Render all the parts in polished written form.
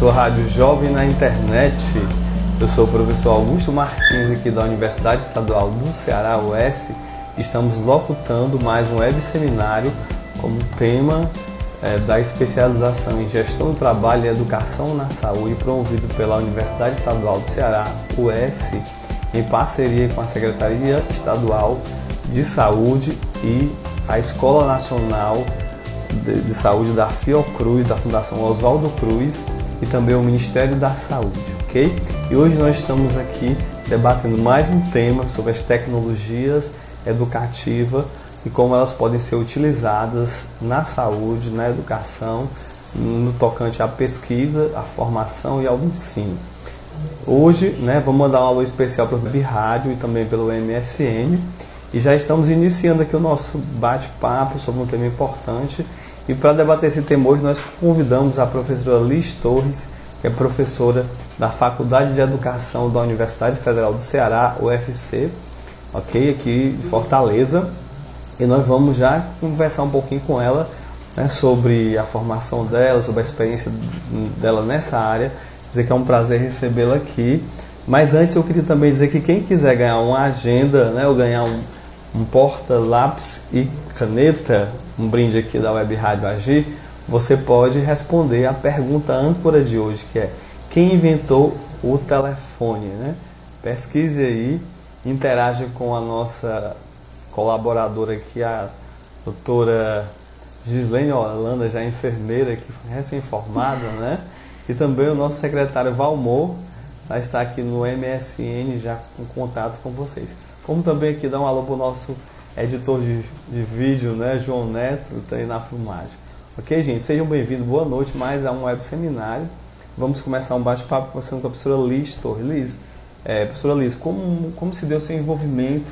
sua Rádio Jovem na Internet. Eu sou o professor Augusto Martins, aqui da Universidade Estadual do Ceará, UES. Estamos locutando mais um web seminário como tema da especialização em Gestão do Trabalho e Educação na Saúde, promovido pela Universidade Estadual do Ceará, UES, em parceria com a Secretaria Estadual de Saúde e a Escola Nacional de Saúde da Fiocruz, da Fundação Oswaldo Cruz, e também o Ministério da Saúde, ok? E hoje nós estamos aqui debatendo mais um tema sobre as tecnologias educativas e como elas podem ser utilizadas na saúde, na educação, no tocante à pesquisa, à formação e ao ensino. Hoje, vamos mandar um alô especial para o Web Rádio e também pelo MSN. E já estamos iniciando aqui o nosso bate-papo sobre um tema importante. E para debater esse tema hoje, nós convidamos a professora Liz Torres, que é professora da Faculdade de Educação da Universidade Federal do Ceará, UFC, ok? Aqui de Fortaleza. E nós vamos já conversar um pouquinho com ela, sobre a formação dela, sobre a experiência dela nessa área. Dizer que é um prazer recebê-la aqui. Mas antes eu queria também dizer que quem quiser ganhar uma agenda, ou ganhar um porta-lápis e caneta, um brinde aqui da Web Rádio Agir, você pode responder a pergunta âncora de hoje, que é: quem inventou o telefone? Pesquise aí, interaja com a nossa colaboradora aqui, a doutora Gislene Holanda, já enfermeira, que foi recém-formada, e também o nosso secretário Valmor, já está aqui no MSN já com contato com vocês. Como também aqui dar um alô para o nosso editor de vídeo, João Neto, está aí na filmagem. Ok, gente? Sejam bem-vindos, boa noite, mais a um web seminário. Vamos começar um bate-papo conversando com a professora Liz Torres. Liz, professora Liz, como se deu o seu envolvimento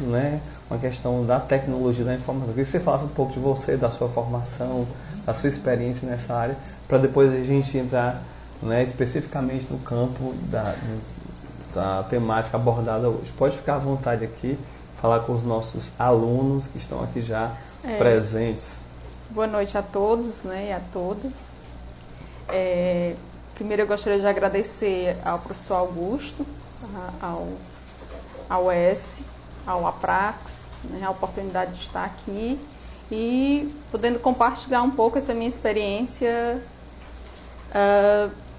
com a questão da tecnologia da informação? Eu queria que você falasse um pouco de você, da sua formação, da sua experiência nessa área, para depois a gente entrar especificamente no campo da temática abordada hoje. Pode ficar à vontade aqui, falar com os nossos alunos que estão aqui já presentes. Boa noite a todos e a todas. Primeiro eu gostaria de agradecer ao professor Augusto, ao UES, ao APRAX, a oportunidade de estar aqui e podendo compartilhar um pouco essa minha experiência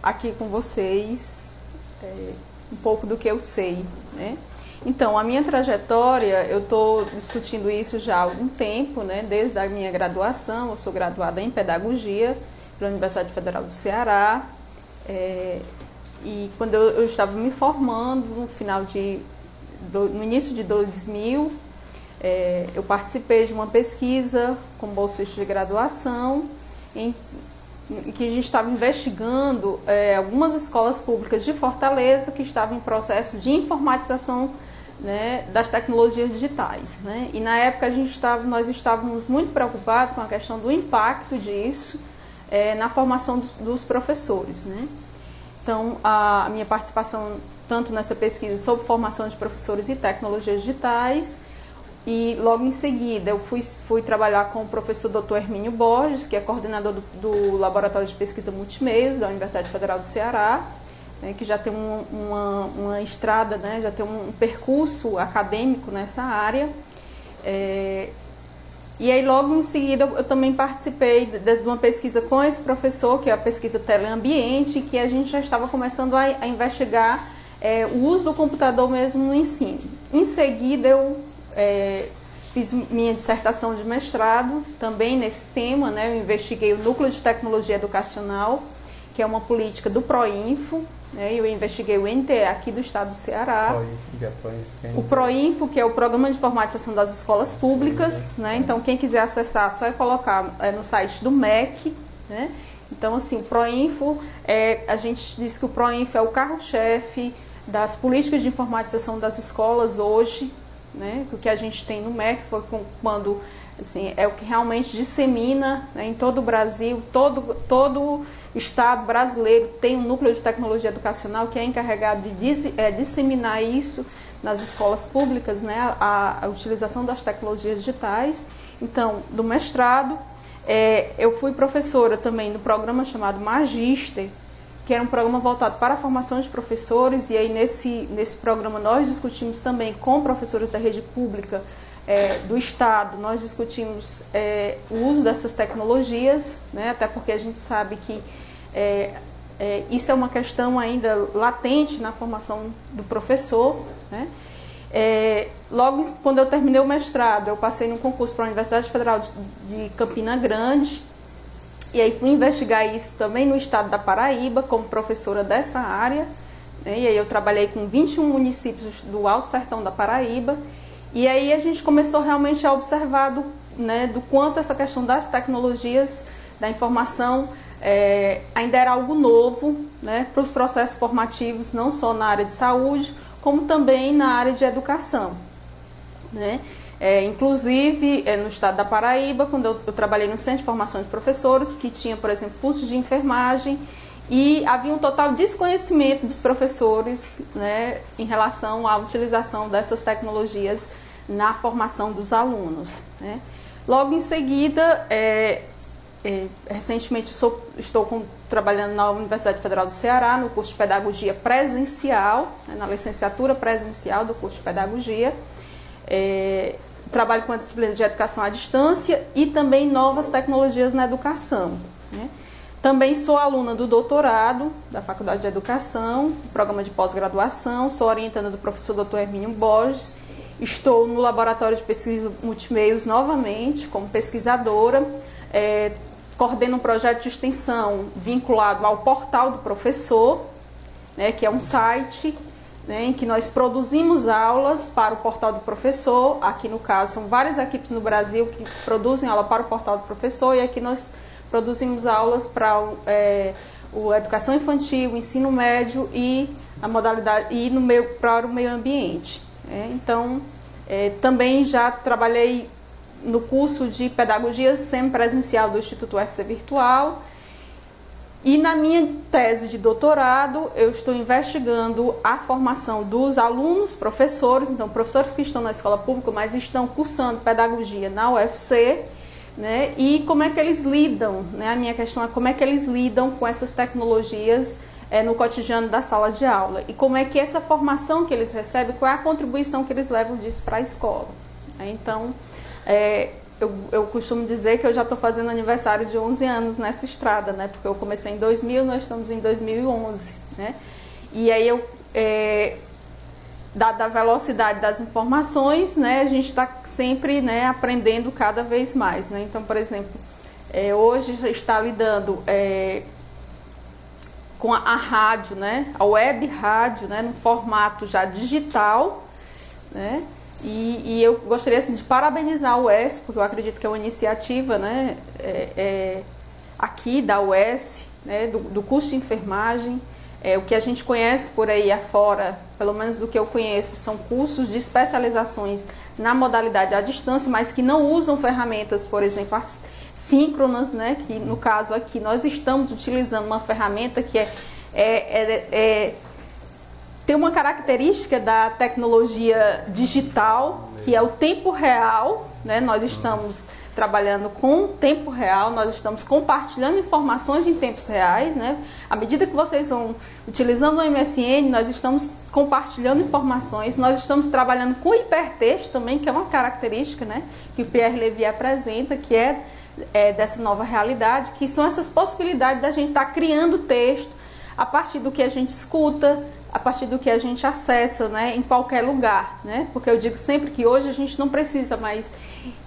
aqui com vocês, um pouco do que eu sei. Então, a minha trajetória, eu estou discutindo isso já há algum tempo, desde a minha graduação. Eu sou graduada em Pedagogia pela Universidade Federal do Ceará, e quando eu estava me formando, no início de 2000, eu participei de uma pesquisa com bolsista de graduação, em que a gente estava investigando algumas escolas públicas de Fortaleza que estavam em processo de informatização das tecnologias digitais. E na época nós estávamos muito preocupados com a questão do impacto disso na formação dos professores. Então, a minha participação tanto nessa pesquisa sobre formação de professores e tecnologias digitais, e logo em seguida eu fui trabalhar com o professor Dr. Hermínio Borges, que é coordenador do Laboratório de Pesquisa Multimeios da Universidade Federal do Ceará, que já tem uma estrada, já tem um percurso acadêmico nessa área. E aí logo em seguida eu também participei de uma pesquisa com esse professor, que é a pesquisa Teleambiente, que a gente já estava começando a investigar o uso do computador mesmo no ensino. Em seguida eu fiz minha dissertação de mestrado também nesse tema, eu investiguei o Núcleo de Tecnologia Educacional, que é uma política do Proinfo, eu investiguei o NTE aqui do estado do Ceará, o Proinfo, que é o Programa de Informatização das Escolas Públicas, então quem quiser acessar só é colocar no site do MEC, Então assim, o Proinfo, a gente diz que o Proinfo é o carro-chefe das políticas de informatização das escolas hoje, o que a gente tem no MEC foi quando é o que realmente dissemina em todo o Brasil, todo estado brasileiro tem um núcleo de tecnologia educacional que é encarregado de disseminar isso nas escolas públicas, a utilização das tecnologias digitais. Então, do mestrado, eu fui professora também no programa chamado Magister, que era um programa voltado para a formação de professores, e aí nesse programa nós discutimos também com professores da rede pública do Estado, nós discutimos o uso dessas tecnologias, né, até porque a gente sabe que isso é uma questão ainda latente na formação do professor, né. Logo quando eu terminei o mestrado, eu passei num concurso para a Universidade Federal de Campina Grande, e aí fui investigar isso também no estado da Paraíba, como professora dessa área, né? E aí eu trabalhei com 21 municípios do Alto Sertão da Paraíba, e aí a gente começou realmente a observar do quanto essa questão das tecnologias, da informação, ainda era algo novo, né, para os processos formativos, não só na área de saúde, como também na área de educação, né? Inclusive, no estado da Paraíba, quando eu trabalhei no Centro de Formação de Professores, que tinha, por exemplo, curso de enfermagem, e havia um total desconhecimento dos professores, né, em relação à utilização dessas tecnologias na formação dos alunos, né. Logo em seguida, recentemente estou trabalhando na Universidade Federal do Ceará, no curso de Pedagogia Presencial, né, na licenciatura presencial do curso de Pedagogia. Trabalho com a disciplina de Educação à Distância e também novas tecnologias na educação, né. Também sou aluna do doutorado da Faculdade de Educação, do programa de pós-graduação, sou orientanda do professor Dr. Hermínio Borges, estou no Laboratório de Pesquisa Multimeios novamente, como pesquisadora, coordeno um projeto de extensão vinculado ao Portal do Professor, né, que é um site, né, em que nós produzimos aulas para o Portal do Professor. Aqui no caso são várias equipes no Brasil que produzem aula para o Portal do Professor, e aqui nós produzimos aulas para o educação infantil, o ensino médio e a modalidade e para o meio ambiente. Então, também já trabalhei no curso de Pedagogia Semipresencial do Instituto UFC Virtual. E na minha tese de doutorado, eu estou investigando a formação dos alunos, professores, então professores que estão na escola pública, mas estão cursando pedagogia na UFC, né, e como é que eles lidam, né, a minha questão é como é que eles lidam com essas tecnologias no cotidiano da sala de aula, e como é que essa formação que eles recebem, qual é a contribuição que eles levam disso para a escola. Então, eu costumo dizer que eu já estou fazendo aniversário de 11 anos nessa estrada, né? Porque eu comecei em 2000, nós estamos em 2011, né? E aí dada a velocidade das informações, né, a gente está sempre, né, aprendendo cada vez mais, né? Então, por exemplo, hoje já está lidando com a rádio, né, a web rádio, né, no formato já digital, né? E eu gostaria assim, de parabenizar a UES, porque eu acredito que é uma iniciativa, né, aqui da UES, né, do curso de enfermagem. O que a gente conhece por aí afora, pelo menos do que eu conheço, são cursos de especializações na modalidade à distância, mas que não usam ferramentas, por exemplo, síncronas, né, que no caso aqui nós estamos utilizando uma ferramenta que tem uma característica da tecnologia digital, que é o tempo real, né? Nós estamos trabalhando com tempo real, nós estamos compartilhando informações em tempos reais, né? À medida que vocês vão utilizando o MSN, nós estamos compartilhando informações, nós estamos trabalhando com hipertexto também, que é uma característica, né, que o Pierre Levy apresenta, que é dessa nova realidade, que são essas possibilidades da gente estar criando texto a partir do que a gente escuta, a partir do que a gente acessa, né, em qualquer lugar, né? Porque eu digo sempre que hoje a gente não precisa mais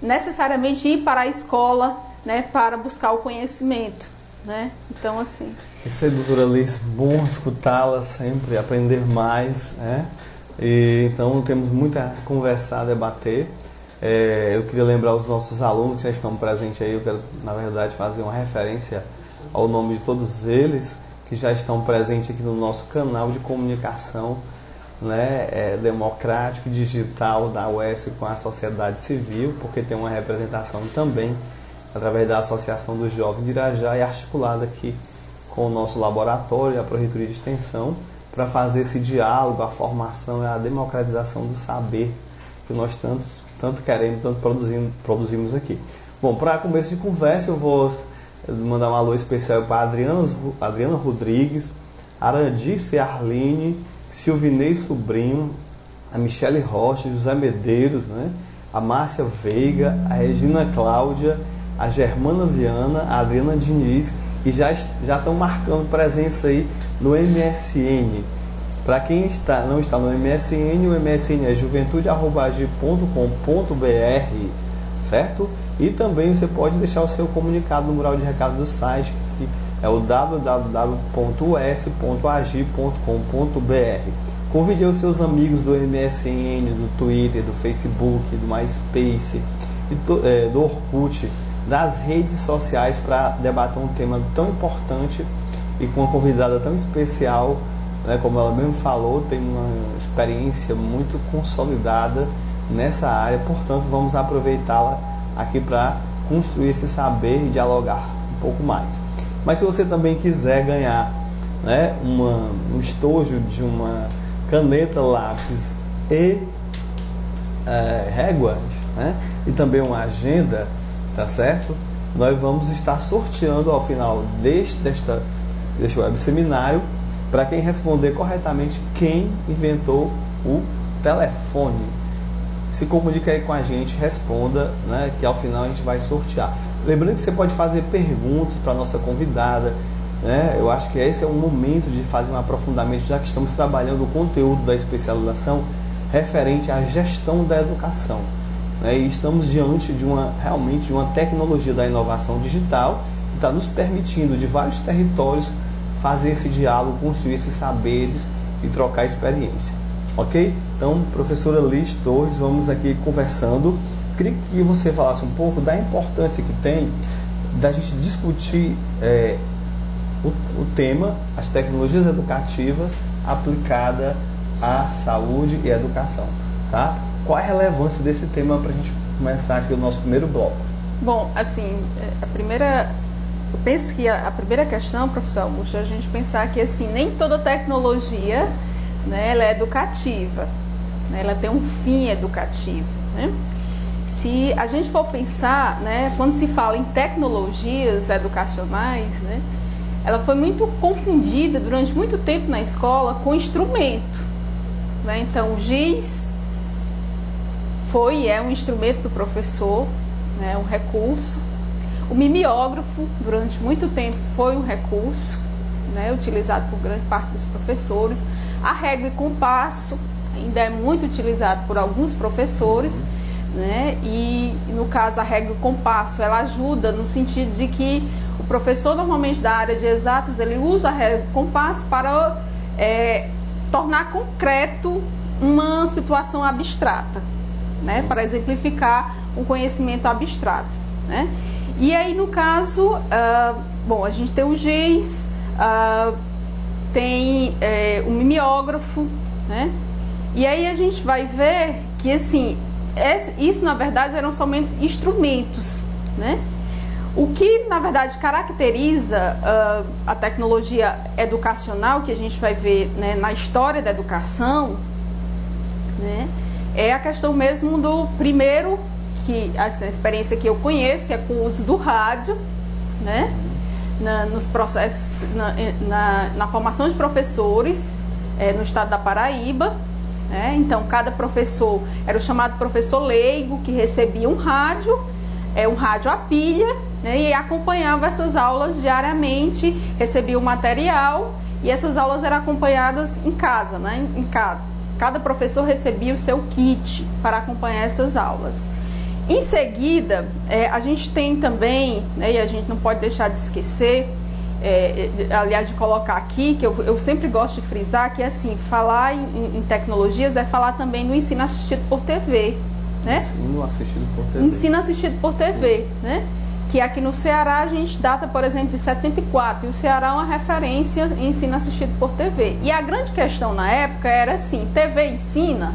necessariamente ir para a escola, né, para buscar o conhecimento, né? Então, assim... Isso aí, doutora Alice, bom escutá-la sempre, aprender mais, né? Então, temos muito a conversar, a debater. Eu queria lembrar os nossos alunos que já estão presentes aí, eu quero, na verdade, fazer uma referência ao nome de todos eles, que já estão presentes aqui no nosso canal de comunicação, né, democrático, digital da UES com a sociedade civil, porque tem uma representação também através da Associação dos Jovens de Irajá e articulada aqui com o nosso laboratório e a Pró-Reitoria de Extensão para fazer esse diálogo, a formação e a democratização do saber que nós tanto queremos, tanto produzimos aqui. Bom, para começo de conversa eu vou mandar um alô especial para a Adriana Rodrigues, Arandice Arline, Silvinei Sobrinho, a Michele Rocha, José Medeiros, né? A Márcia Veiga, a Regina Cláudia, a Germana Viana, a Adriana Diniz, e já estão marcando presença aí no MSN. Para quem não está no MSN, o MSN é juventude@agi.com.br, certo? E também você pode deixar o seu comunicado no mural de recado do site, que é o www.us.agi.com.br. Convide os seus amigos do MSN, do Twitter, do Facebook, do MySpace, do Orkut, das redes sociais, para debater um tema tão importante e com uma convidada tão especial, né, como ela mesmo falou, tem uma experiência muito consolidada nessa área, portanto vamos aproveitá-la aqui para construir esse saber e dialogar um pouco mais. Mas se você também quiser ganhar, né, um estojo de uma caneta, lápis e réguas, né, e também uma agenda, tá certo? Nós vamos estar sorteando ao final deste web seminário, para quem responder corretamente quem inventou o telefone. Se comunique aí com a gente, responda, né, que ao final a gente vai sortear. Lembrando que você pode fazer perguntas para a nossa convidada, né? Eu acho que esse é o momento de fazer um aprofundamento, já que estamos trabalhando o conteúdo da especialização referente à gestão da educação, né? E estamos diante de realmente de uma tecnologia da inovação digital que está nos permitindo, de vários territórios, fazer esse diálogo, construir esses saberes e trocar experiência. Ok? Então, professora Liz Torres, vamos aqui conversando. Queria que você falasse um pouco da importância que tem da gente discutir o tema, as tecnologias educativas aplicadas à saúde e à educação. Tá? Qual a relevância desse tema para a gente começar aqui o nosso primeiro bloco? Bom, assim, eu penso que a primeira questão, professor Augusto, é a gente pensar que assim, nem toda tecnologia, né, ela é educativa, né, ela tem um fim educativo, né? Se a gente for pensar, né, quando se fala em tecnologias educacionais, né, ela foi muito confundida durante muito tempo na escola com instrumento, né? Então o giz é um instrumento do professor, né, um recurso. O mimeógrafo, durante muito tempo, foi um recurso, né, utilizado por grande parte dos professores. A régua e compasso ainda é muito utilizado por alguns professores, né, e no caso a régua e compasso, ela ajuda no sentido de que o professor, normalmente da área de exatas, ele usa a régua e compasso para tornar concreto uma situação abstrata, né, para exemplificar um conhecimento abstrato, né. E aí, no caso, a gente tem o giz, tem o mimeógrafo, né? E aí a gente vai ver que, assim, isso, na verdade, eram somente instrumentos, né? O que, na verdade, caracteriza a tecnologia educacional, que a gente vai ver, né, na história da educação, né, é a questão mesmo do primeiro, que essa experiência que eu conheço, que é com o uso do rádio, né, nos processos, na formação de professores no estado da Paraíba, né? Então cada professor era o chamado professor leigo, que recebia um rádio a pilha, né, e acompanhava essas aulas diariamente, recebia o material, e essas aulas eram acompanhadas em casa, né, em casa. Cada professor recebia o seu kit para acompanhar essas aulas. Em seguida, a gente tem também, né, e a gente não pode deixar de esquecer, aliás, de colocar aqui, que eu sempre gosto de frisar, que assim, falar em tecnologias é falar também no ensino assistido por TV. Né? Ensino assistido por TV. Ensino assistido por TV, né? Que aqui no Ceará a gente data, por exemplo, de 74, e o Ceará é uma referência em ensino assistido por TV. E a grande questão na época era assim, TV ensina?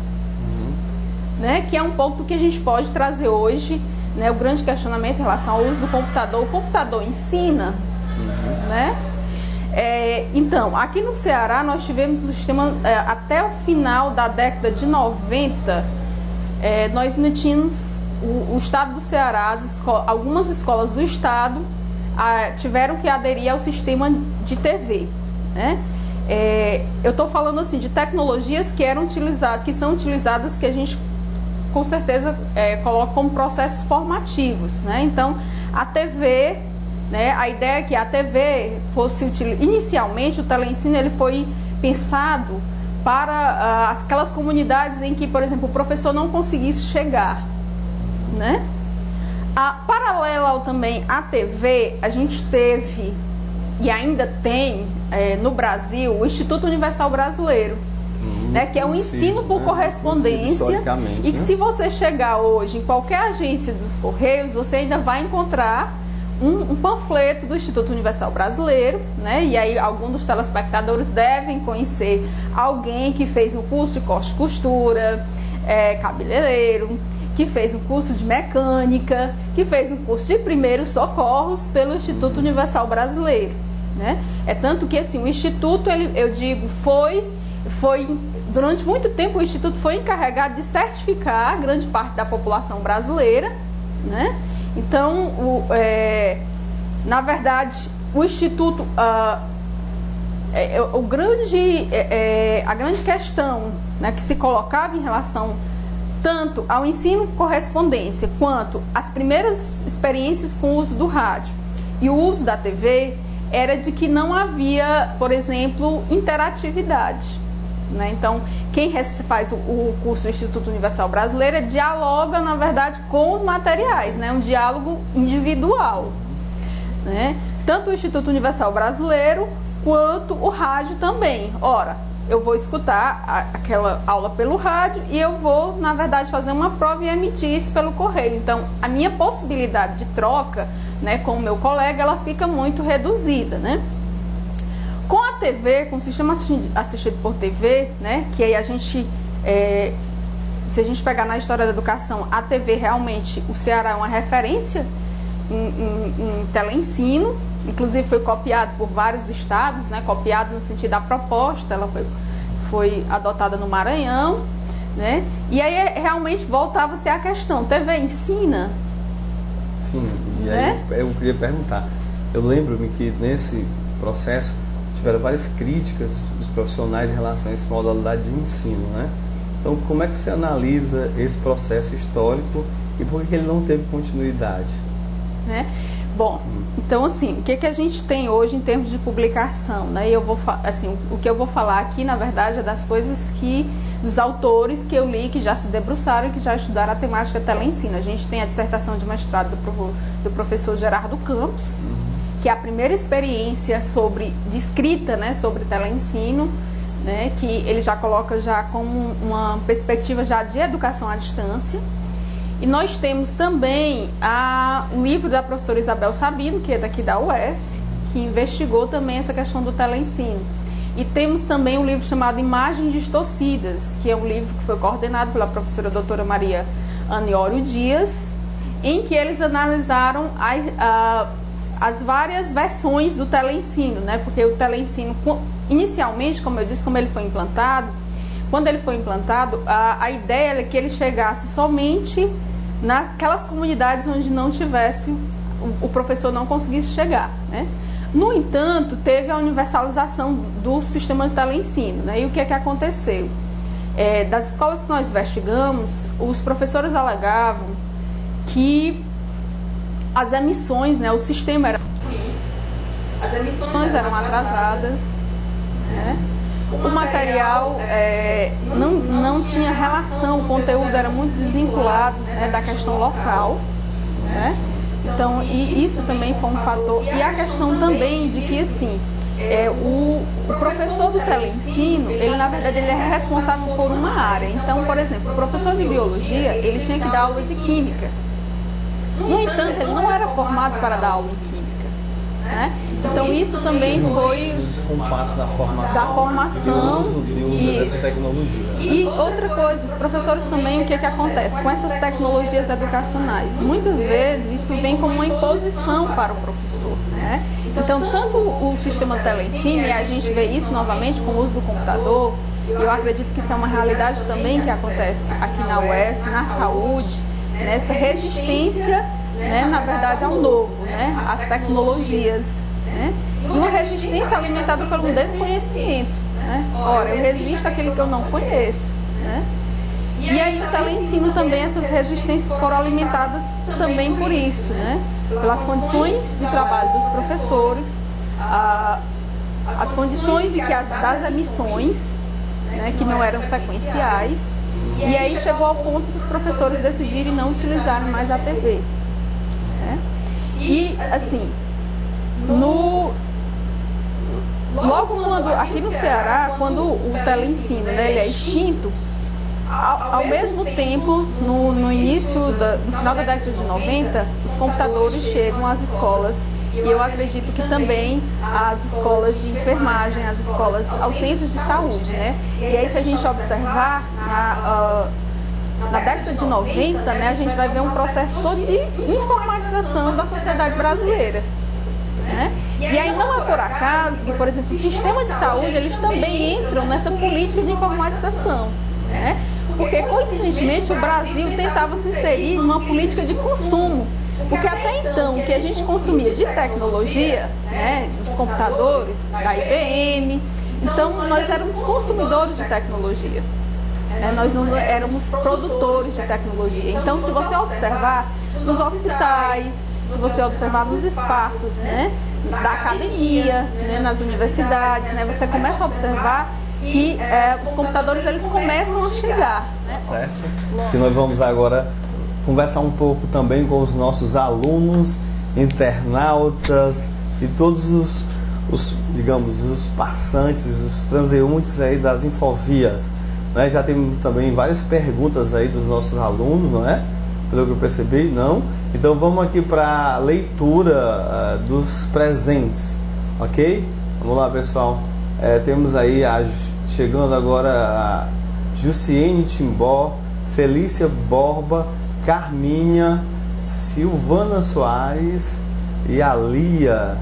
Né, que é um pouco do que a gente pode trazer hoje, né, o grande questionamento em relação ao uso do computador. O computador ensina, né? Então, aqui no Ceará nós tivemos o sistema, até o final da década de 90, nós ainda tínhamos o estado do Ceará, algumas escolas do estado tiveram que aderir ao sistema de TV, né? eu estou falando assim de tecnologias que eram utilizadas, que são utilizadas, que a gente com certeza coloca como processos formativos, né? Então, a TV, né? A ideia é que a TV fosse inicialmente o teleensino ele foi pensado para aquelas comunidades em que, por exemplo, o professor não conseguisse chegar, né? Paralelo também à TV, a gente teve e ainda tem no Brasil o Instituto Universal Brasileiro, né, que é um ensino por correspondência, e que se você chegar hoje em qualquer agência dos Correios, você ainda vai encontrar um panfleto do Instituto Universal Brasileiro, né? E aí alguns dos telespectadores devem conhecer alguém que fez um curso de corte e costura, cabeleireiro, que fez um curso de mecânica, que fez um curso de primeiros socorros pelo Instituto Universal Brasileiro, né? É tanto que assim, o Instituto, eu digo, foi durante muito tempo o Instituto foi encarregado de certificar grande parte da população brasileira, né? Então, na verdade, o Instituto, a grande questão, né, que se colocava em relação tanto ao ensino por correspondência quanto às primeiras experiências com o uso do rádio e o uso da TV era de que não havia, por exemplo, interatividade, né? Então, quem faz o curso do Instituto Universal Brasileiro dialoga, na verdade, com os materiais, né? Um diálogo individual, né? Tanto o Instituto Universal Brasileiro quanto o rádio também. Ora, eu vou escutar aquela aula pelo rádio e eu vou, na verdade, fazer uma prova e emitir isso pelo correio. Então, a minha possibilidade de troca, né, com o meu colega, ela fica muito reduzida, né? Com a TV, com o sistema assistido por TV, né, que aí a gente, se a gente pegar na história da educação, a TV realmente, o Ceará é uma referência em teleensino, inclusive foi copiado por vários estados, né, copiado no sentido da proposta, ela foi adotada no Maranhão, né, e aí realmente voltava a ser a questão, TV ensina? Sim, e aí eu queria perguntar, eu lembro-me que nesse processo tiveram várias críticas dos profissionais em relação a essa modalidade de ensino, né? Então, como é que você analisa esse processo histórico e por que ele não teve continuidade? Bom, então assim, o que a gente tem hoje em termos de publicação, né? E eu vou assim, o que eu vou falar aqui, na verdade, é das coisas dos autores que eu li, que já se debruçaram e que já estudaram a temática teleensino. A gente tem a dissertação de mestrado do professor Gerardo Campos, que é a primeira experiência de escrita, né, sobre teleensino, né, que ele já coloca já como uma perspectiva já de educação à distância. E nós temos também um livro da professora Isabel Sabino, que é daqui da UES, que investigou também essa questão do teleensino. E temos também um livro chamado Imagens Distorcidas, que é um livro que foi coordenado pela professora doutora Maria Aniório Dias, em que eles analisaram as várias versões do teleensino, né? Porque o teleensino, inicialmente, como eu disse, como ele foi implantado, quando ele foi implantado, a ideia era que ele chegasse somente naquelas comunidades onde não tivesse, o professor não conseguisse chegar, né? No entanto, teve a universalização do sistema de teleensino, né? E o que é que aconteceu? Das escolas que nós investigamos, os professores alegavam que as emissões, né, o sistema as emissões eram atrasadas, né? O material não tinha relação, o conteúdo era muito desvinculado, né, da questão local, né? Então, e isso também foi um fator. E a questão também de que, assim, o professor do teleensino, ele na verdade ele é responsável por uma área. Então, por exemplo, o professor de biologia, ele tinha que dar aula de química. No entanto, ele não era formado para dar aula em química, né? Então isso também foi o descompasso da formação e o uso dessa tecnologia. E outra coisa, os professores também, o que acontece com essas tecnologias educacionais? Muitas vezes isso vem como uma imposição para o professor, né? Então tanto o sistema teleensino, e a gente vê isso novamente com o uso do computador, eu acredito que isso é uma realidade também que acontece aqui na UES, na saúde, nessa resistência, né, na verdade, ao novo, né, às tecnologias, né? e uma resistência alimentada por um desconhecimento, né? Ora, eu resisto àquilo que eu não conheço, né? E aí o teleensino também, essas resistências foram alimentadas também por isso, né? Pelas condições de trabalho dos professores, as condições das emissões, né, que não eram sequenciais, e aí chegou ao ponto dos professores decidirem não utilizarem mais a TV, né? E assim, logo quando, aqui no Ceará, quando o teleensino, né, ele é extinto, ao mesmo tempo, no final da década de 90, os computadores chegam às escolas, e eu acredito que também às escolas de enfermagem, aos centros de saúde, né? E aí, se a gente observar, na década de 90, né, a gente vai ver um processo todo de informatização da sociedade brasileira, né? E aí não é por acaso que, por exemplo, o sistema de saúde, eles também entram nessa política de informatização, né? Porque, coincidentemente, o Brasil tentava se inserir numa política de consumo. Porque até então, o que a gente consumia de tecnologia, né, dos computadores, da IBM, então nós éramos consumidores de tecnologia, né, nós não éramos produtores de tecnologia. Então, se você observar nos hospitais, se você observar nos espaços, né, da academia, né, nas universidades, né, você começa a observar que os computadores, eles começam a chegar, né? Certo. E nós vamos agora conversar um pouco também com os nossos alunos, internautas e todos digamos, os passantes, os transeuntes aí das Infovias, né? Já temos também várias perguntas aí dos nossos alunos, não é? Pelo que eu percebi, não? Então vamos aqui para a leitura dos presentes, ok? Vamos lá, pessoal. Temos aí chegando agora a Jussiene Timbó, Felícia Borba, Carminha, Silvana Soares e a Lia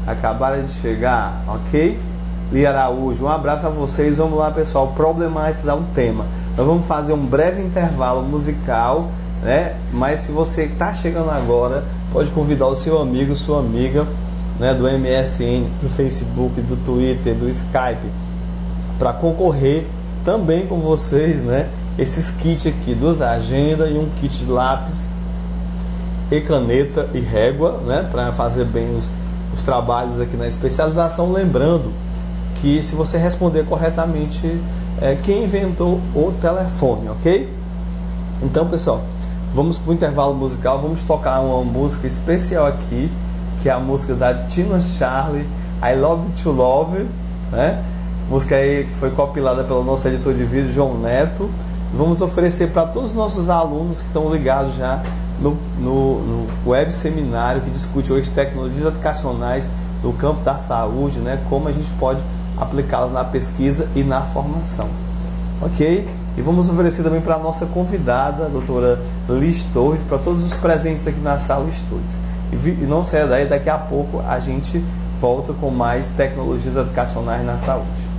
acabaram de chegar, ok? Lia Araújo, um abraço a vocês. Vamos lá, pessoal, problematizar o tema. Nós vamos fazer um breve intervalo musical, né? Mas se você está chegando agora, pode convidar o seu amigo, sua amiga, né, do MSN, do Facebook, do Twitter, do Skype, para concorrer também com vocês, né? Esses kits aqui, 2 agendas e um kit de lápis e caneta e régua, né? Para fazer bem os trabalhos aqui na especialização. Lembrando que se você responder corretamente, quem inventou o telefone, ok? Então, pessoal, vamos para o intervalo musical. Vamos tocar uma música especial aqui, que é a música da Tina Charlie, I Love to Love, né? Música aí que foi compilada pelo nosso editor de vídeo, João Neto. Vamos oferecer para todos os nossos alunos que estão ligados já no web seminário que discute hoje tecnologias educacionais no campo da saúde, né? Como a gente pode aplicá-las na pesquisa e na formação, ok? E vamos oferecer também para a nossa convidada, a doutora Liz Torres, para todos os presentes aqui na sala estúdio. E não saia daí, daqui a pouco a gente volta com mais tecnologias educacionais na saúde.